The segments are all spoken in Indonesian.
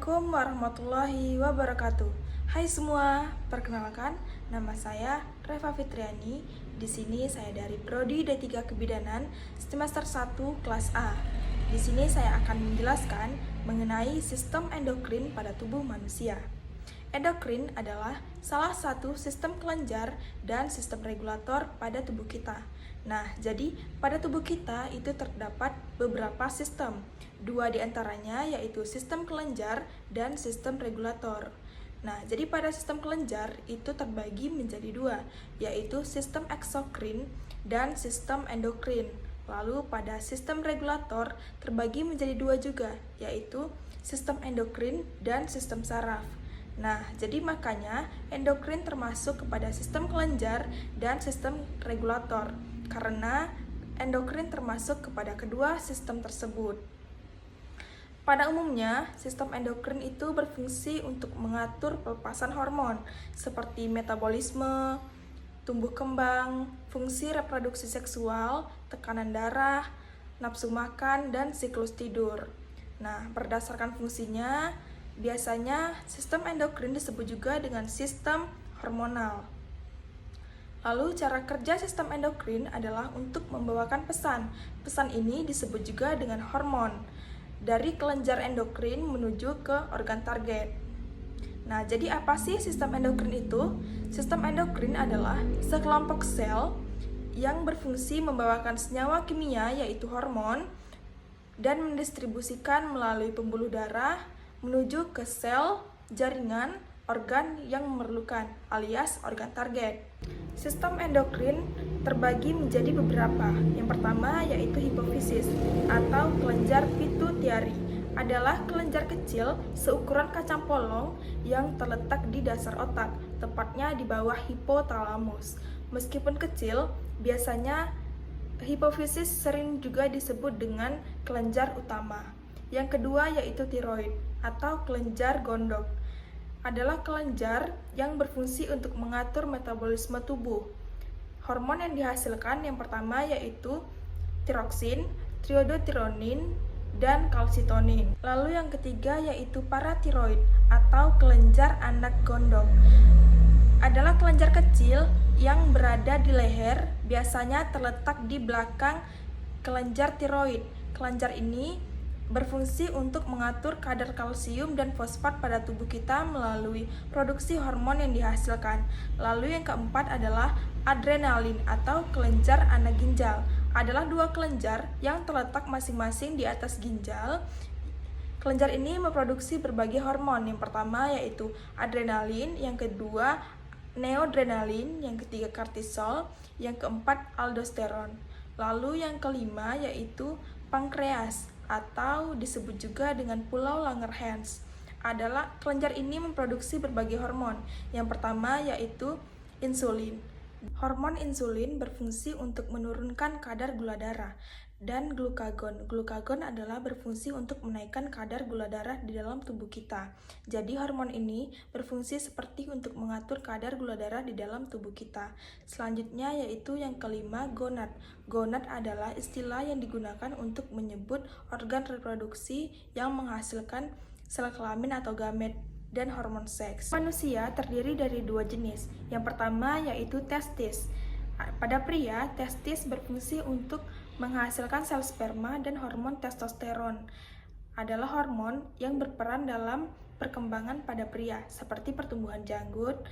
Assalamualaikum warahmatullahi wabarakatuh. Hai semua, perkenalkan nama saya Reva Fitriani. Di sini saya dari Prodi D3 Kebidanan semester 1 kelas A. Di sini saya akan menjelaskan mengenai sistem endokrin pada tubuh manusia. Endokrin adalah salah satu sistem kelenjar dan sistem regulator pada tubuh kita. Nah, jadi pada tubuh kita itu terdapat beberapa sistem. Dua di antaranya yaitu sistem kelenjar dan sistem regulator. Nah, jadi pada sistem kelenjar itu terbagi menjadi dua, yaitu sistem eksokrin dan sistem endokrin. Lalu pada sistem regulator terbagi menjadi dua juga, yaitu sistem endokrin dan sistem saraf. Nah, jadi makanya endokrin termasuk kepada sistem kelenjar dan sistem regulator, karena endokrin termasuk kepada kedua sistem tersebut. Pada umumnya, sistem endokrin itu berfungsi untuk mengatur pelepasan hormon seperti metabolisme, tumbuh kembang, fungsi reproduksi seksual, tekanan darah, nafsu makan, dan siklus tidur. Nah, berdasarkan fungsinya, biasanya sistem endokrin disebut juga dengan sistem hormonal. Lalu cara kerja sistem endokrin adalah untuk membawakan pesan. Pesan ini disebut juga dengan hormon dari kelenjar endokrin menuju ke organ target. Nah, jadi apa sih sistem endokrin itu? Sistem endokrin adalah sekelompok sel yang berfungsi membawakan senyawa kimia yaitu hormon dan mendistribusikan melalui pembuluh darah menuju ke sel, jaringan, organ yang memerlukan alias organ target. Sistem endokrin terbagi menjadi beberapa. Yang pertama yaitu hipofisis atau kelenjar pituitari. Adalah kelenjar kecil seukuran kacang polong yang terletak di dasar otak, tepatnya di bawah hipotalamus. Meskipun kecil, biasanya hipofisis sering juga disebut dengan kelenjar utama. Yang kedua yaitu tiroid atau kelenjar gondok. Adalah kelenjar yang berfungsi untuk mengatur metabolisme tubuh. Hormon yang dihasilkan yang pertama yaitu tiroksin, triodotironin, dan kalsitonin. Lalu yang ketiga yaitu paratiroid atau kelenjar anak gondok. Adalah kelenjar kecil yang berada di leher, biasanya terletak di belakang kelenjar tiroid. Kelenjar ini berfungsi untuk mengatur kadar kalsium dan fosfat pada tubuh kita melalui produksi hormon yang dihasilkan. Lalu yang keempat adalah adrenalin atau kelenjar anak ginjal. Adalah dua kelenjar yang terletak masing-masing di atas ginjal. Kelenjar ini memproduksi berbagai hormon. Yang pertama yaitu adrenalin, yang kedua noradrenalin, yang ketiga kortisol, yang keempat aldosteron. Lalu yang kelima yaitu pankreas atau disebut juga dengan pulau Langerhans. Adalah kelenjar ini memproduksi berbagai hormon. Yang pertama yaitu insulin. Hormon insulin berfungsi untuk menurunkan kadar gula darah dan glukagon. Glukagon adalah berfungsi untuk menaikkan kadar gula darah di dalam tubuh kita. Jadi hormon ini berfungsi seperti untuk mengatur kadar gula darah di dalam tubuh kita. Selanjutnya yaitu yang kelima gonad. Gonad adalah istilah yang digunakan untuk menyebut organ reproduksi yang menghasilkan sel kelamin atau gamet dan hormon seks. Manusia terdiri dari dua jenis. Yang pertama yaitu testis. Pada pria, testis berfungsi untuk menghasilkan sel sperma dan hormon testosteron. Adalah hormon yang berperan dalam perkembangan pada pria, seperti pertumbuhan janggut,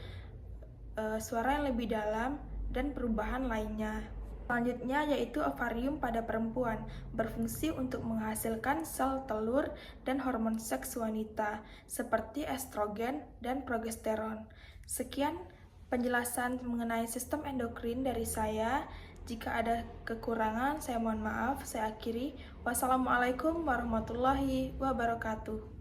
suara yang lebih dalam, dan perubahan lainnya. Selanjutnya yaitu ovarium pada perempuan, berfungsi untuk menghasilkan sel telur dan hormon seks wanita seperti estrogen dan progesteron. Sekian penjelasan mengenai sistem endokrin dari saya. Jika ada kekurangan, saya mohon maaf. Saya akhiri. Wassalamualaikum warahmatullahi wabarakatuh.